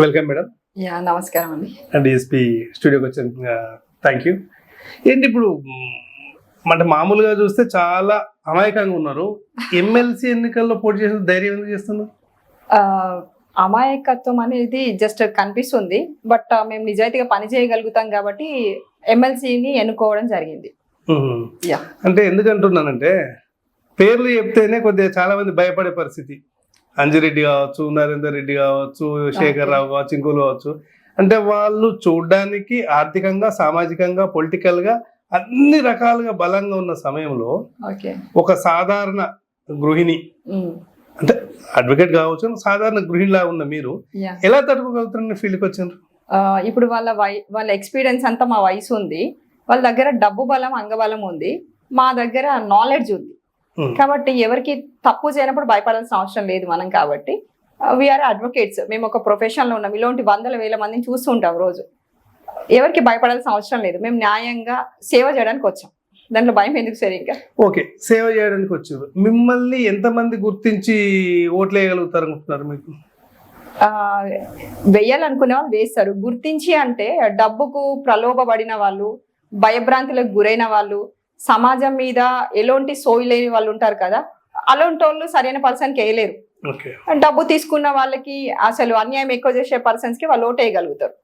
Welcome madam. నమస్కారం అండి. And SP స్టూడియోకి వచ్చిన థ్యాంక్ యూ. ఏంటి ఇప్పుడు అంటే మామూలుగా చూస్తే చాలా అమాయకంగా ఉన్నారు. ఎమ్మెల్సీ ఎన్నికల్లో పోటీ చేసిన ధైర్యం ఎందుకు చేస్తున్నారు? అమాయకత్వం అనేది జస్ట్ కనిపిస్తుంది, బట్ మేము నిజాయితీగా పని చేయగలుగుతాం కాబట్టి ఎమ్మెల్సీని ఎన్నుకోవడం జరిగింది. అంటే ఎందుకు అంటున్నానంటే పేర్లు చెప్తేనే కొద్దిగా చాలా మంది భయపడే పరిస్థితి. అంజిరెడ్డి కావచ్చు, నరేందర్ రెడ్డి కావచ్చు, శేఖర్ రావు కావచ్చు, ఇంకోలు కావచ్చు. అంటే వాళ్ళు చూడడానికి ఆర్థికంగా, సామాజికంగా, పొలిటికల్ గా అన్ని రకాలుగా బలంగా ఉన్న సమయంలో ఒక సాధారణ గృహిణి, అంటే అడ్వకేట్ కావచ్చు, సాధారణ గృహిణిలా ఉన్న మీరు ఎలా తట్టుకోగలుగుతారని ఫీల్డ్కి వచ్చారు? ఇప్పుడు వాళ్ళ ఎక్స్పీరియన్స్ అంతా మా వయసు ఉంది, వాళ్ళ దగ్గర డబ్బు బలం, అంగబలం ఉంది, మా దగ్గర నాలెడ్జ్ ఉంది. కాబట్టి ఎవరికి తప్పు చేయనప్పుడు భయపడాల్సిన అవసరం లేదు మనం. కాబట్టి వీఆర్ అడ్వకేట్స్, మేము ఒక ప్రొఫెషన్లో ఉన్నాం. ఇలాంటి వందల వేల మందిని చూస్తుంటాం రోజు. ఎవరికి భయపడాల్సిన అవసరం లేదు. మేము న్యాయంగా సేవ చేయడానికి వచ్చాం, దాంట్లో భయం ఎందుకు సార్? ఇంకా ఓకే, సేవ చేయడానికి వచ్చారు. మిమ్మల్ని ఎంతమంది గుర్తించి ఓట్లు వేయగలుగుతారు అనుకుంటున్నారు? మీకు వెయ్యాలనుకునే వాళ్ళు వేస్తారు. గుర్తించి అంటే డబ్బుకు ప్రలోభపడిన వాళ్ళు, భయభ్రాంతులకు గురైన వాళ్ళు, సమాజం మీద ఎలాంటి సోయి లేని వాళ్ళు ఉంటారు కదా, అలాంటి వాళ్ళు సరైన పర్సన్కి వేయలేరు. డబ్బు తీసుకున్న వాళ్ళకి, అసలు అన్యాయం ఎక్కువ చేసే పర్సన్స్ కి వాళ్ళు ఓటు వేయగలుగుతారు.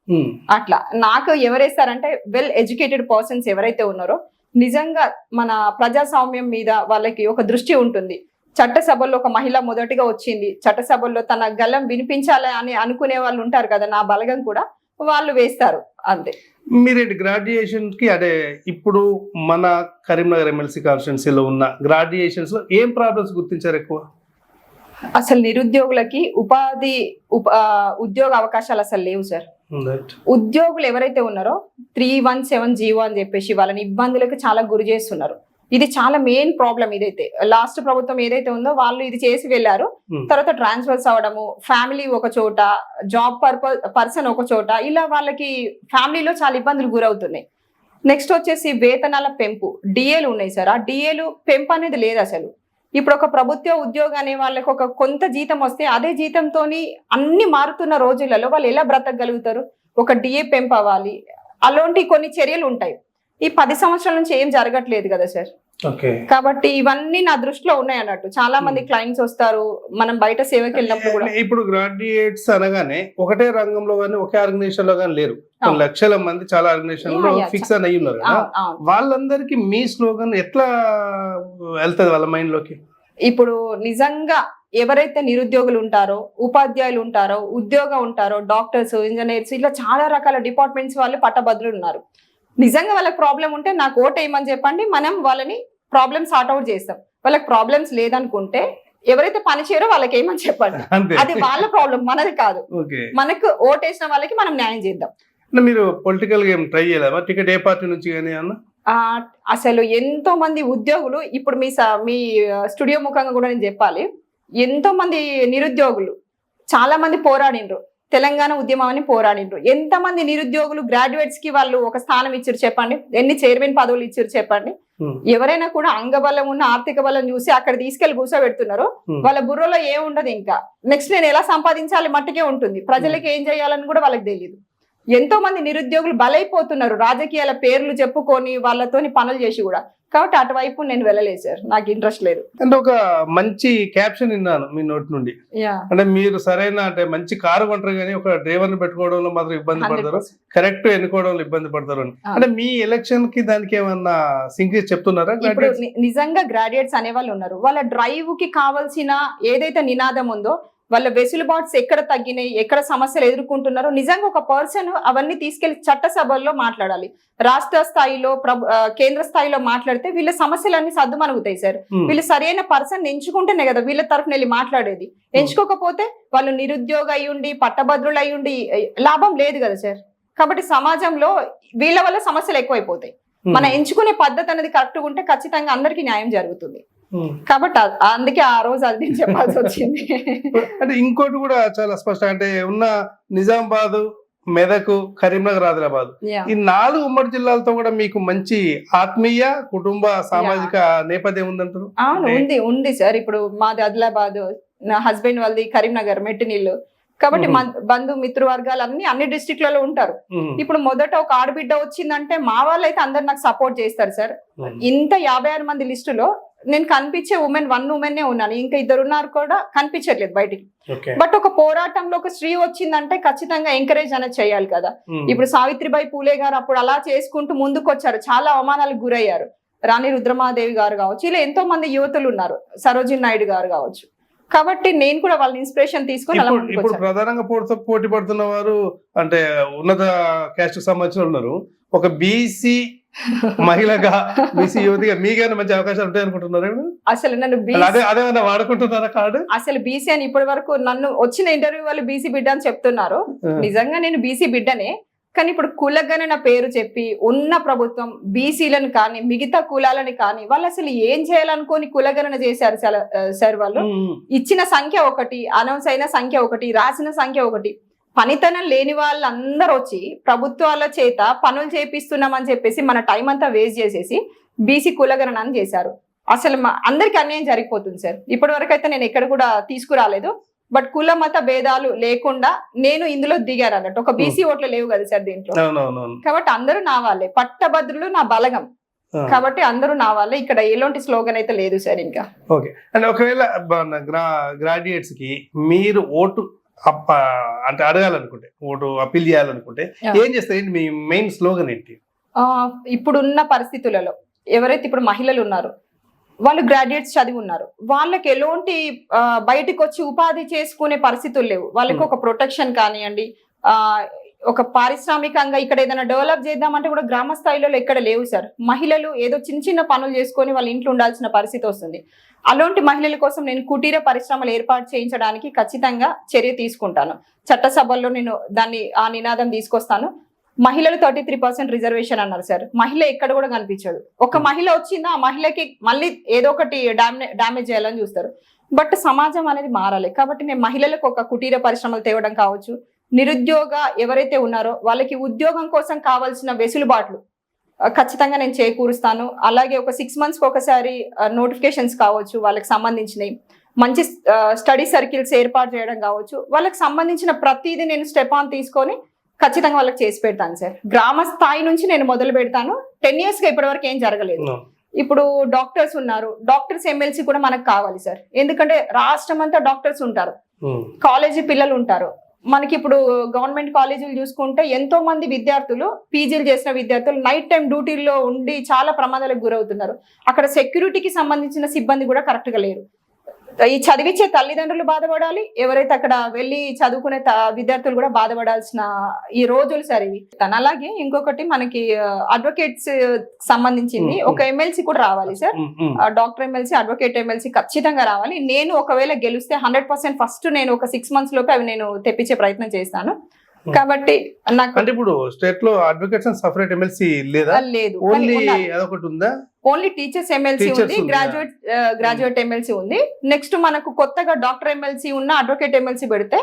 అట్లా నాకు ఎవరేస్తారంటే వెల్ ఎడ్యుకేటెడ్ పర్సన్స్ ఎవరైతే ఉన్నారో, నిజంగా మన ప్రజాస్వామ్యం మీద వాళ్ళకి ఒక దృష్టి ఉంటుంది. చట్టసభల్లో ఒక మహిళ మొదటిగా వచ్చింది, చట్టసభల్లో తన గలం వినిపించాలి అని అనుకునే వాళ్ళు ఉంటారు కదా, నా బలగం కూడా వాళ్ళు వేస్తారు అంతే. మీరేంటి గ్రాడ్యుయేషన్ కి, అదే ఇప్పుడు మన కరీంనగర్ ఎమ్మెల్సీ కాన్స్టిట్యున్సీలో ఉన్న గ్రాడ్యుయేషన్స్ లో ఏం ప్రాబ్లమ్స్ గుర్తించారు ఎక్కువ? అసలు నిరుద్యోగులకి ఉద్యోగ అవకాశాలు అసలు లేవు సార్. ఉద్యోగులు ఎవరైతే ఉన్నారో 317 జీవో అని చెప్పేసి వాళ్ళని ఇబ్బందులకు చాలా గురి చేస్తున్నారు. ఇది చాలా మెయిన్ ప్రాబ్లం. ఇదైతే లాస్ట్ ప్రభుత్వం ఏదైతే ఉందో వాళ్ళు ఇది చేసి వెళ్ళారు. తర్వాత ట్రాన్స్ఫర్స్ అవడము, ఫ్యామిలీ ఒక చోట, జాబ్ పర్సన్ ఒక చోట, ఇలా వాళ్ళకి ఫ్యామిలీలో చాలా ఇబ్బందులు గురవుతున్నాయి. నెక్స్ట్ వచ్చేసి వేతనాల పెంపు, డిఏలు ఉన్నాయి సార్. ఆ డిఏలు పెంపు అనేది లేదు అసలు. ఇప్పుడు ఒక ప్రభుత్వ ఉద్యోగం అనే వాళ్ళకి ఒక కొంత జీతం వస్తే అదే జీతంతో అన్ని మారుతున్న రోజులలో వాళ్ళు ఎలా బ్రతకగలుగుతారు? ఒక డిఏ పెంపు అవ్వాలి, అలాంటి కొన్ని చర్యలు ఉంటాయి. ఈ 10 సంవత్సరాల నుంచి ఏం జరగట్లేదు కదా సార్. కాబట్టి ఇవన్నీ నా దృష్టిలో ఉన్నాయి అన్నట్టు. చాలా మంది క్లయింట్స్ వస్తారు, మనం బయట సేవకి వెళ్ళినప్పుడు కూడా. ఇప్పుడు గ్రాడ్యుయేట్స్ అనగానే ఒకటే రంగంలో కానీ ఒకే ఆర్గనైజేషన్ లో కానీ లేరు, లక్షల మంది చాలా ఆర్గనైజేషన్ లో ఫిక్స్ అని అయ్యి ఉన్నారు కదా. వాళ్ళందరికీ మీ స్లోగన్ ఎట్లా వెళ్తుంది వాళ్ళ మైండ్ లోకి? ఇప్పుడు నిజంగా ఎవరైతే నిరుద్యోగులు ఉంటారో, ఉపాధ్యాయులు ఉంటారో, ఉద్యోగం ఉంటారో, డాక్టర్స్, ఇంజనీర్స్, ఇట్లా చాలా రకాల డిపార్ట్మెంట్స్ వాళ్ళు పట్టభద్రులు ఉన్నారు. నిజంగా వాళ్ళకి ప్రాబ్లం ఉంటే నాకు ఓటు వేయమని చెప్పండి, మనం వాళ్ళని ప్రాబ్లమ్ సార్ట్ అవుట్ చేస్తాం. వాళ్ళకి ప్రాబ్లమ్స్ లేదనుకుంటే ఎవరైతే పని చేయరో వాళ్ళకి ఏమని చెప్పండి, అది వాళ్ళ ప్రాబ్లం, మనది కాదు. మనకు ఓటు వేసిన వాళ్ళకి మనం న్యాయం చేద్దాం. మీరు పొలిటికల్ గా ట్రై చేయలేదా? టికెట్ ఏ పార్టీ నుంచి కానీ అన్న? అసలు ఎంతో మంది ఉద్యోగులు, ఇప్పుడు మీ స్టూడియో ముఖంగా కూడా నేను చెప్పాలి, ఎంతో మంది నిరుద్యోగులు చాలా మంది పోరాడిండ్రు, తెలంగాణ ఉద్యమాన్ని పోరాడిండ్రు. ఎంతమంది నిరుద్యోగులు గ్రాడ్యుయేట్స్ కి వాళ్ళు ఒక స్థానం ఇచ్చారు చెప్పండి? ఎన్ని చైర్మన్ పదవులు ఇచ్చారు చెప్పండి? ఎవరైనా కూడా అంగబలం ఉన్న, ఆర్థిక బలం చూసి అక్కడ తీసుకెళ్లి కూర్చోబెడుతున్నారు. వాళ్ళ బుర్రలో ఏముండదు, ఇంకా నెక్స్ట్ నేను ఎలా సంపాదించాలి మట్టుకే ఉంటుంది. ప్రజలకు ఏం చేయాలని కూడా వాళ్ళకి తెలియదు. ఎంతో మంది నిరుద్యోగులు బలైపోతున్నారు రాజకీయాల పేర్లు చెప్పుకొని వాళ్ళతోని పనులు చేసి కూడా. కాబట్టి అటువైపు నేను వెళ్ళలేదు సార్, నాకు ఇంట్రెస్ట్ లేదు. అంటే ఒక మంచి క్యాప్షన్ విన్నాను మీ నోటి నుండి, అంటే మీరు సరైన అంటే మంచి కారు కొంటారు కానీ ఒక డ్రైవర్ ని పెట్టుకోవడంలో మాత్రం ఇబ్బంది పడతారు, కరెక్ట్ ఎన్నుకోవడంలో ఇబ్బంది పడతారు అని. అంటే మీ ఎలక్షన్ కి దానికి ఏమన్నా సింక్ చెప్తున్నారా? ఇప్పుడు నిజంగా గ్రాడ్యుయేట్స్ అనే వాళ్ళు ఉన్నారు, వాళ్ళ డ్రైవ్ కి కావాల్సిన ఏదైతే నినాదం ఉందో, వాళ్ళ వెసులుబాట్స్ ఎక్కడ తగ్గినాయి, ఎక్కడ సమస్యలు ఎదుర్కొంటున్నారో, నిజంగా ఒక పర్సన్ అవన్నీ తీసుకెళ్లి చట్టసభల్లో మాట్లాడాలి. రాష్ట్ర స్థాయిలో, కేంద్ర స్థాయిలో మాట్లాడితే వీళ్ళ సమస్యలన్నీ సద్దుమణుగుతాయి సార్. వీళ్ళు సరైన పర్సన్ ఎంచుకుంటేనే కదా వీళ్ళ తరఫున వెళ్ళి మాట్లాడేది. ఎంచుకోకపోతే వాళ్ళు నిరుద్యోగ అయ్యుండి, పట్టభద్రులు అయ్యుండి లాభం లేదు కదా సార్. కాబట్టి సమాజంలో వీళ్ళ వల్ల సమస్యలు ఎక్కువైపోతాయి. మనం ఎంచుకునే పద్ధతి అనేది కరెక్ట్గా ఉంటే ఖచ్చితంగా అందరికీ న్యాయం జరుగుతుంది. కాబట్టి అందుకే ఆ రోజు అది చెప్పాల్సి వచ్చింది. అంటే ఇంకోటి కూడా చాలా స్పష్టం, అంటే ఉన్న నిజామాబాద్, మెదక్, కరీంనగర్, ఆదిలాబాద్, ఈ 4 ఉమ్మడి జిల్లాలతో కూడా మీకు మంచి ఆత్మీయ, కుటుంబ, సామాజిక నేపథ్యం ఉందంటారు? అవును, ఉంది సార్. ఇప్పుడు మాది ఆదిలాబాద్, నా హస్బెండ్ వాళ్ళది కరీంనగర్, మెట్టినీళ్ళు. కాబట్టి బంధు మిత్రు వర్గాలు అన్ని డిస్ట్రిక్ట్లలో ఉంటారు. ఇప్పుడు మొదట ఒక ఆడబిడ్డ వచ్చిందంటే మా వాళ్ళైతే అందరు నాకు సపోర్ట్ చేస్తారు సార్. ఇంత 56 మంది లిస్టులో నేను కనిపించే వన్ ఉమెన్ ఉన్నాను, ఇంకా 2 ఉన్నారు కూడా కనిపించట్లేదు బయటికి. బట్ ఒక పోరాటంలో ఒక స్త్రీ వచ్చిందంటే ఖచ్చితంగా ఎంకరేజ్ అనేది చేయాలి కదా. ఇప్పుడు సావిత్రిబాయి పూలే గారు అప్పుడు అలా చేసుకుంటూ ముందుకు వచ్చారు, చాలా అవమానాలకు గురయ్యారు. రాణి రుద్రమాదేవి గారు కావచ్చు, ఇలా ఎంతో మంది యువతులు ఉన్నారు, సరోజిని నాయుడు గారు కావచ్చు. కాబట్టి నేను కూడా వాళ్ళ ఇన్స్పిరేషన్ తీసుకొని అలా ఇప్పుడు ప్రధానంగా పోటీ పడుతున్న వారు అంటే ఉన్నత క్యాస్ట్ సంబంధించిన ఉన్నారు. ఒక బీసీ మహిళగా బీసీ యువతిగా మీకైనా మంచి అవకాశాలు ఉంటాయి అనుకుంటున్నారు? అసలు నన్ను అదేమన్నా వాడుకుంటున్నారా కార్డు? అసలు బీసీ అని ఇప్పటి వరకు నన్ను వచ్చిన ఇంటర్వ్యూ వాళ్ళు బీసీ బిడ్డ అని చెప్తున్నారు. నిజంగా నేను బీసీ బిడ్డనే, కానీ ఇప్పుడు కులగణన పేరు చెప్పి ఉన్న ప్రభుత్వం బీసీలను కానీ మిగతా కులాలని కానీ వాళ్ళు అసలు ఏం చేయాలనుకోని కులగణన చేశారు సార్. వాళ్ళు ఇచ్చిన సంఖ్య ఒకటి, అనౌన్స్ అయిన సంఖ్య ఒకటి, రాసిన సంఖ్య ఒకటి. పనితనం లేని వాళ్ళందరూ వచ్చి ప్రభుత్వాల చేత పనులు చేపిస్తున్నామని చెప్పేసి మన టైం అంతా వేస్ట్ చేసేసి బీసీ కులగణన చేశారు. అసలు అందరికి అన్యాయం జరిగిపోతుంది సార్. ఇప్పటి వరకు అయితే నేను ఎక్కడ కూడా తీసుకురాలేదు. బట్ కుల మత భేదాలు లేకుండా నేను ఇందులో దిగారు అన్నట్టు. ఒక బీసీ ఓట్లు లేవు కదా సార్ దీంట్లో, కాబట్టి అందరూ నా వాళ్ళే, పట్టభద్రులు నా బలగం, కాబట్టి అందరూ నా వాళ్ళే. ఇక్కడ ఎలాంటి స్లోగన్ అయితే లేదు సార్. ఇంకా ఓకే. అంటే ఒకవేళ గ్రాడ్యుయేట్స్ కి మీరు ఓటు అంటే అడగాలనుకుంటే, ఓటు అప్పీల్ చేయాలనుకుంటే ఏం చేస్తారు? మీ మెయిన్ స్లోగన్ ఏంటి? ఇప్పుడున్న పరిస్థితులలో ఎవరైతే ఇప్పుడు మహిళలు ఉన్నారు, వాళ్ళు గ్రాడ్యుయేట్స్ చదివి ఉన్నారు, వాళ్ళకి ఎలాంటి బయటకు వచ్చి ఉపాధి చేసుకునే పరిస్థితులు లేవు. వాళ్ళకి ఒక ప్రొటెక్షన్ కానివ్వండి, ఒక పారిశ్రామికంగా ఇక్కడ ఏదైనా డెవలప్ చేద్దామంటే కూడా గ్రామ స్థాయిలో ఎక్కడ లేవు సార్. మహిళలు ఏదో చిన్న చిన్న పనులు చేసుకొని వాళ్ళ ఇంట్లో ఉండాల్సిన పరిస్థితి వస్తుంది. అలాంటి మహిళల కోసం నేను కుటీర పరిశ్రమలు ఏర్పాటు చేయించడానికి ఖచ్చితంగా చర్య తీసుకుంటాను. చట్టసభల్లో నేను ఆ నినాదం తీసుకొస్తాను. మహిళలు 33% రిజర్వేషన్ అన్నారు సార్. మహిళ ఎక్కడ కూడా కనిపించదు. ఒక మహిళ వచ్చిందా ఆ మహిళకి మళ్ళీ ఏదో ఒకటి డ్యామేజ్ చేయాలని చూస్తారు. బట్ సమాజం అనేది మారాలి. కాబట్టి నేను మహిళలకు ఒక కుటీర పరిశ్రమలు తేవడం కావచ్చు, నిరుద్యోగ ఎవరైతే ఉన్నారో వాళ్ళకి ఉద్యోగం కోసం కావాల్సిన వెసులుబాట్లు ఖచ్చితంగా నేను చేకూరుస్తాను. అలాగే ఒక 6 months ఒకసారి నోటిఫికేషన్స్ కావచ్చు, వాళ్ళకి సంబంధించినవి మంచి స్టడీ సర్కిల్స్ ఏర్పాటు చేయడం కావచ్చు, వాళ్ళకి సంబంధించిన ప్రతిదీ నేను స్టెప్ ఆన్ తీసుకొని ఖచ్చితంగా వాళ్ళకి చేసి పెడతాను సార్. గ్రామ స్థాయి నుంచి నేను మొదలు పెడతాను. 10 years గా ఇప్పటి వరకు ఏం జరగలేదు. ఇప్పుడు డాక్టర్స్ ఉన్నారు, డాక్టర్స్ ఎమ్మెల్సీ కూడా మనకు కావాలి సార్. ఎందుకంటే రాష్ట్రం అంతా డాక్టర్స్ ఉంటారు, కాలేజీ పిల్లలు ఉంటారు. మనకి ఇప్పుడు గవర్నమెంట్ కాలేజీలు చూసుకుంటే ఎంతో మంది విద్యార్థులు, పీజీలు చేసిన విద్యార్థులు నైట్ టైం డ్యూటీల్లో ఉండి చాలా ప్రమాదాలకు గురవుతున్నారు. అక్కడ సెక్యూరిటీకి సంబంధించిన సిబ్బంది కూడా కరెక్ట్ గా లేరు. ఈ చదివించే తల్లిదండ్రులు బాధపడాలి, ఎవరైతే అక్కడ వెళ్ళి చదువుకునే విద్యార్థులు కూడా బాధపడాల్సిన ఈ రోజులు సరే. అలాగే ఇంకొకటి మనకి అడ్వకేట్స్ సంబంధించింది ఒక ఎమ్మెల్సీ కూడా రావాలి sir. Doctor MLC, advocate MLC ఖచ్చితంగా రావాలి. నేను ఒకవేళ గెలిస్తే 100% ఫస్ట్ నేను ఒక 6 months లోపు అవి నేను తెప్పించే ప్రయత్నం చేస్తాను. కాబట్టి నాకు అంటే ఇప్పుడు స్టేట్ లో అడ్వకేట్స్ సెపరేట్ ఎమ్మెల్సీ లేదా? లేదు, ఓన్లీ అదొకటి ఉందా? ఓన్లీ టీచర్స్ ఎమ్మెల్సీ ఉంది, గ్రాడ్యుయేట్ ఎమ్మెల్సీ ఉంది. నెక్స్ట్ మనకు కొత్తగా డాక్టర్ ఎమ్మెల్సీ ఉన్న అడ్వకేట్ ఎమ్మెల్సీ పెడితే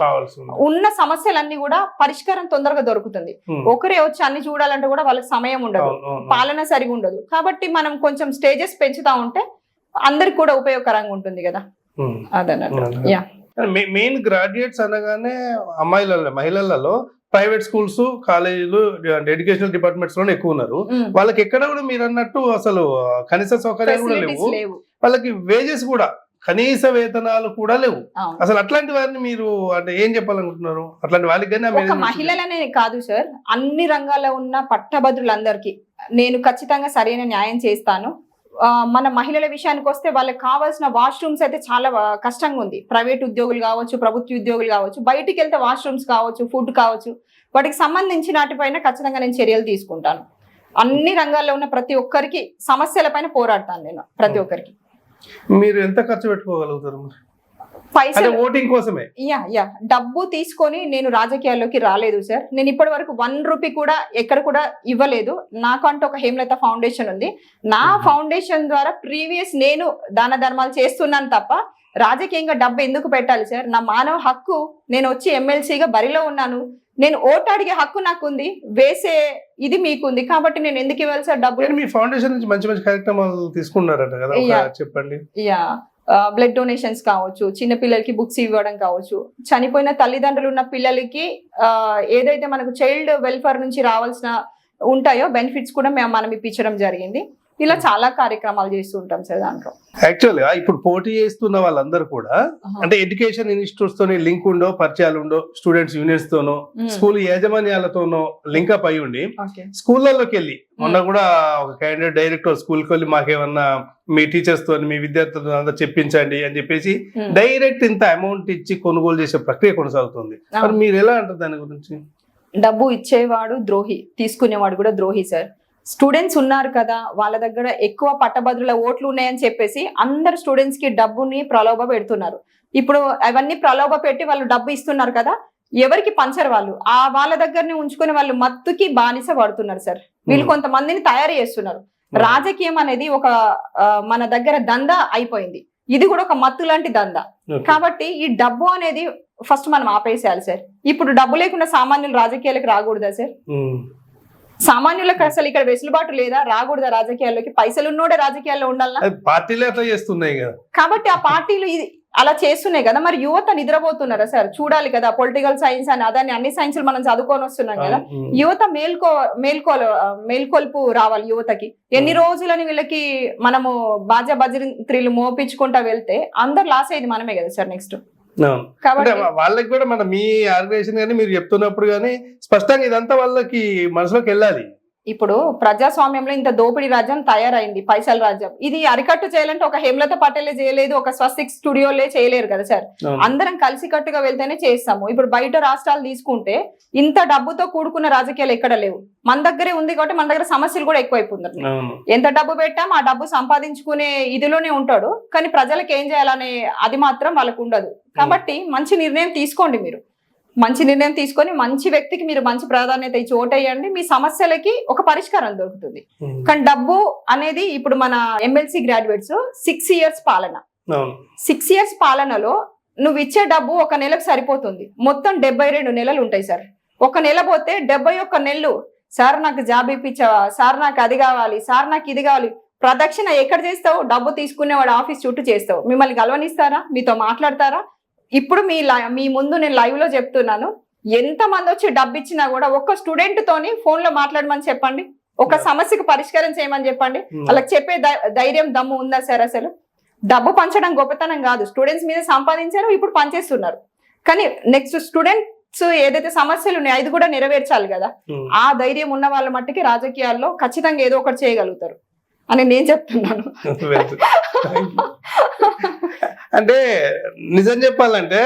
ఉన్న సమస్యలన్నీ కూడా పరిష్కారం తొందరగా దొరుకుతుంది. ఒకరే వచ్చి అన్ని చూడాలంటే కూడా వాళ్ళకి సమయం ఉండదు, పాలన సరిగా ఉండదు. కాబట్టి మనం కొంచెం స్టేజెస్ పెంచుతా ఉంటే అందరికి కూడా ఉపయోగకరంగా ఉంటుంది కదా. అదన్నట్టు. యా, మెయిన్ గ్రాడ్యుయేట్స్ అనగానే మహిళలలో ప్రైవేట్ స్కూల్స్, కాలేజీలు, ఎడ్యుకేషనల్ డిపార్ట్మెంట్స్ లోనే ఎక్కువ ఉన్నారు. వాళ్ళకి ఎక్కడ కూడా మీరు అన్నట్టు అసలు కనీస సౌకర్యాలు కూడా లేవు. వాళ్ళకి వేజెస్ కూడా, కనీస వేతనాలు కూడా లేవు. అసలు అట్లాంటి వారిని మీరు అంటే ఏం చెప్పాలనుకుంటున్నారు? అట్లాంటి వాళ్ళకి మహిళలనే కాదు సార్, అన్ని రంగాల్లో ఉన్న పట్టభద్రులందరికీ నేను ఖచ్చితంగా సరైన న్యాయం చేస్తాను. మన మహిళల విషయానికి వస్తే వాళ్ళకి కావాల్సిన వాష్రూమ్స్ అయితే చాలా కష్టంగా ఉంది. ప్రైవేట్ ఉద్యోగులు కావచ్చు, ప్రభుత్వ ఉద్యోగులు కావచ్చు, బయటికి వెళ్తే వాష్రూమ్స్ కావచ్చు, ఫుడ్ కావచ్చు, వాటికి సంబంధించిన వాటిపైన ఖచ్చితంగా నేను చర్యలు తీసుకుంటాను. అన్ని రంగాల్లో ఉన్న ప్రతి ఒక్కరికి సమస్యల పైన పోరాడతాను నేను. ప్రతి ఒక్కరికి. మీరు ఎంత ఖర్చు పెట్టుకోగలుగుతారు పైసలు? ఓటింగ్ కోసమే. డబ్బు తీసుకొని నేను రాజకీయాల్లోకి రాలేదు సార్. నేను ఇప్పటి వరకు 1 రూపీ కూడా ఎక్కడ కూడా ఇవ్వలేదు. నాకంటూ ఒక హేమలత ఫౌండేషన్ ఉంది. నా ఫౌండేషన్ ద్వారా ప్రీవియస్ నేను దాన ధర్మాలు చేస్తున్నాను తప్ప రాజకీయంగా డబ్బు ఎందుకు పెట్టాలి సార్? నా మానవ హక్కు. నేను వచ్చి ఎమ్మెల్సీగా బరిలో ఉన్నాను. నేను ఓటు అడిగే హక్కు నాకుంది, వేసే ఇది మీకుంది. కాబట్టి నేను ఎందుకు ఇవ్వాలి సార్ డబ్బులు? మీ ఫౌండేషన్ నుంచి మంచి మంచి కార్యక్రమాలు తీసుకున్నారట కదా, చెప్పండి. బ్లడ్ డొనేషన్స్ కావచ్చు, చిన్న పిల్లలకి బుక్స్ ఇవ్వడం కావచ్చు, చనిపోయిన తల్లిదండ్రులు ఉన్న పిల్లలకి ఏదైతే మనకు చైల్డ్ వెల్ఫేర్ నుంచి రావాల్సిన ఉంటాయో బెనిఫిట్స్ కూడా మనం ఇప్పించడం జరిగింది. ఇలా చాలా కార్యక్రమాలు చేస్తూ ఉంటాం సార్ దాంట్లో. యాక్చువల్ గా ఇప్పుడు పోటీ చేస్తున్న వాళ్ళందరూ కూడా అంటే ఎడ్యుకేషన్ ఇన్స్టిట్యూట్స్ తోని లింక్ ఉండో, పరిచయాలు ఉండో, స్టూడెంట్స్ యూనియన్స్ తోనో, స్కూల్ యాజమాన్యాలతోనో లింక్ అప్ అయి ఉండి స్కూళ్ళలోకి వెళ్ళి మొన్న కూడా ఒక క్యాండిడేట్ డైరెక్టర్ స్కూల్కి వెళ్ళి మాకేమన్నా మీ టీచర్స్ తో మీ విద్యార్థులతో అంతా చెప్పించండి అని చెప్పేసి డైరెక్ట్ ఇంత అమౌంట్ ఇచ్చి కొనుగోలు చేసే ప్రక్రియ కొనసాగుతుంది. మరి మీరు ఎలా అంటారు దాని గురించి? డబ్బు ఇచ్చేవాడు ద్రోహి, తీసుకునేవాడు కూడా ద్రోహి సార్. స్టూడెంట్స్ ఉన్నారు కదా, వాళ్ళ దగ్గర ఎక్కువ పట్టభద్రుల ఓట్లు ఉన్నాయని చెప్పేసి అందరు స్టూడెంట్స్ కి డబ్బుని ప్రలోభ పెడుతున్నారు. ఇప్పుడు అవన్నీ ప్రలోభ పెట్టి వాళ్ళు డబ్బు ఇస్తున్నారు కదా, ఎవరికి పంచరు వాళ్ళు, వాళ్ళ దగ్గరనే ఉంచుకుని వాళ్ళు మత్తుకి బానిస పడుతున్నారు సార్. వీళ్ళు కొంతమందిని తయారు చేస్తున్నారు. రాజకీయం అనేది ఒక మన దగ్గర దందా అయిపోయింది. ఇది కూడా ఒక మత్తు లాంటి దందా. కాబట్టి ఈ డబ్బు అనేది ఫస్ట్ మనం ఆపేసేయాలి సార్. ఇప్పుడు డబ్బు లేకుండా సామాన్యులు రాజకీయాలకు రాకూడదా సార్? సామాన్యులకు అసలు ఇక్కడ వెసులుబాటు లేదా? రాకూడదా రాజకీయాల్లోకి? పైసలు ఉన్నోడే రాజకీయాల్లో ఉండాలన్నా? పార్టీలు అట్లా చేస్తున్నాయి కదా. కాబట్టి ఆ పార్టీలు అలా చేస్తున్నాయి కదా, మరి యువత నిద్రపోతున్నారా సార్? చూడాలి కదా, పొలిటికల్ సైన్స్ అని అదని అన్ని సైన్సులు మనం చదువుకొని వస్తున్నాం కదా. యువత మేల్కొల్పు రావాలి యువతకి. ఎన్ని రోజులని వీళ్ళకి మనము బాజా బజరింత్రీలు మోపించుకుంటా వెళ్తే అందరు లాస్ అయ్యేది మనమే కదా సార్ నెక్స్ట్. కాబట్టి వాళ్ళకి కూడా మన మీ ఆర్గనైజేషన్ కానీ మీరు చెప్తున్నప్పుడు కానీ స్పష్టంగా ఇదంతా వాళ్ళకి మనసులోకి వెళ్ళాలి. ఇప్పుడు ప్రజాస్వామ్యంలో ఇంత దోపిడీ రాజ్యం తయారైంది, పైసల రాజ్యం. ఇది అరికట్టు చేయాలంటే ఒక హేమలత పటేలే చేయలేదు, ఒక స్వస్తిక్ స్టూడియోలే చేయలేరు కదా సార్. అందరం కలిసి కట్టుగా వెళ్తేనే చేస్తాము. ఇప్పుడు బయట రాష్ట్రాలు తీసుకుంటే ఇంత డబ్బుతో కూడుకున్న రాజకీయాలు ఎక్కడ లేవు. మన దగ్గరే ఉంది కాబట్టి మన దగ్గర సమస్యలు కూడా ఎక్కువైపోతున్నాయి. ఎంత డబ్బు పెట్టాం ఆ డబ్బు సంపాదించుకునే ఇదిలోనే ఉంటాడు, కానీ ప్రజలకు ఏం చేయాలనే అది మాత్రం వాళ్ళకు ఉండదు. కాబట్టి మంచి నిర్ణయం తీసుకోండి. మీరు మంచి నిర్ణయం తీసుకొని మంచి వ్యక్తికి మీరు మంచి ప్రాధాన్యత ఇచ్చి ఓటేయండి. మీ సమస్యలకి ఒక పరిష్కారం దొరుకుతుంది. కానీ డబ్బు అనేది ఇప్పుడు మన ఎమ్మెల్సీ గ్రాడ్యుయేట్స్ 6 years పాలన, 6 years పాలనలో నువ్వు ఇచ్చే డబ్బు ఒక నెలకు సరిపోతుంది. మొత్తం 72 నెలలు ఉంటాయి సార్. ఒక నెల పోతే 71 నెలలు సార్ నాకు జాబ్ ఇప్పించావా, సార్ నాకు అది కావాలి, సార్ నాకు ఇది కావాలి. ప్రదక్షిణ ఎక్కడ చేస్తావు? డబ్బు తీసుకునేవాడు ఆఫీస్ చుట్టూ చేస్తావు. మిమ్మల్ని గలవనిస్తారా? మీతో మాట్లాడతారా? ఇప్పుడు మీ ముందు నేను లైవ్ లో చెప్తున్నాను, ఎంత మంది వచ్చి డబ్బు ఇచ్చినా కూడా ఒక్క స్టూడెంట్ తోని ఫోన్ లో మాట్లాడమని చెప్పండి, ఒక సమస్యకు పరిష్కారం చేయమని చెప్పండి. వాళ్ళకి చెప్పే ధైర్యం దమ్ము ఉందా సార్? అసలు డబ్బు పంచడం గొప్పతనం కాదు. స్టూడెంట్స్ మీద సంపాదించారు, ఇప్పుడు పనిచేస్తున్నారు. కానీ నెక్స్ట్ స్టూడెంట్స్ ఏదైతే సమస్యలు ఉన్నాయో అది కూడా నెరవేర్చాలి కదా. ఆ ధైర్యం ఉన్న వాళ్ళ మట్టికి రాజకీయాల్లో ఖచ్చితంగా ఏదో ఒకటి చేయగలుగుతారు అని నేను చెప్తున్నాను. అంటే నిజం చెప్పాలంటే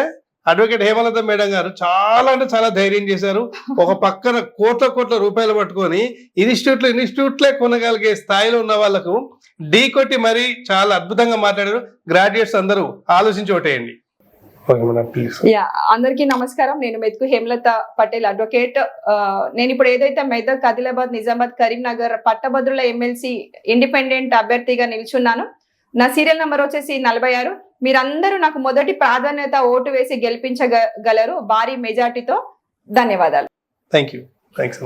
అడ్వకేట్ హేమలత మేడం గారు చాలా అంటే చాలా ధైర్యం చేశారు. ఒక పక్కన కోట్ల రూపాయలు పట్టుకొని ఇన్స్టిట్యూట్లే కొనగలిగే స్థాయిలో ఉన్న వాళ్ళకు ఢీ కొట్టి మరీ చాలా అద్భుతంగా మాట్లాడారు. గ్రాడ్యుయేట్స్ అందరూ ఆలోచించి ఓటేయండి. అందరికీ నమస్కారం. నేను మెతుకు హేమలత పటేల్, అడ్వకేట్. నేను ఇప్పుడు ఏదైతే మెదక్, ఆదిలాబాద్, నిజామాబాద్, కరీంనగర్ పట్టభద్రుల ఎమ్మెల్సీ ఇండిపెండెంట్ అభ్యర్థిగా నిల్చున్నాను. నా సీరియల్ నంబర్ వచ్చేసి 46. మీరందరూ నాకు మొదటి ప్రాధాన్యత ఓటు వేసి గెలిపించగలరు భారీ మెజార్టీతో. ధన్యవాదాలు. Thank you. రైట్.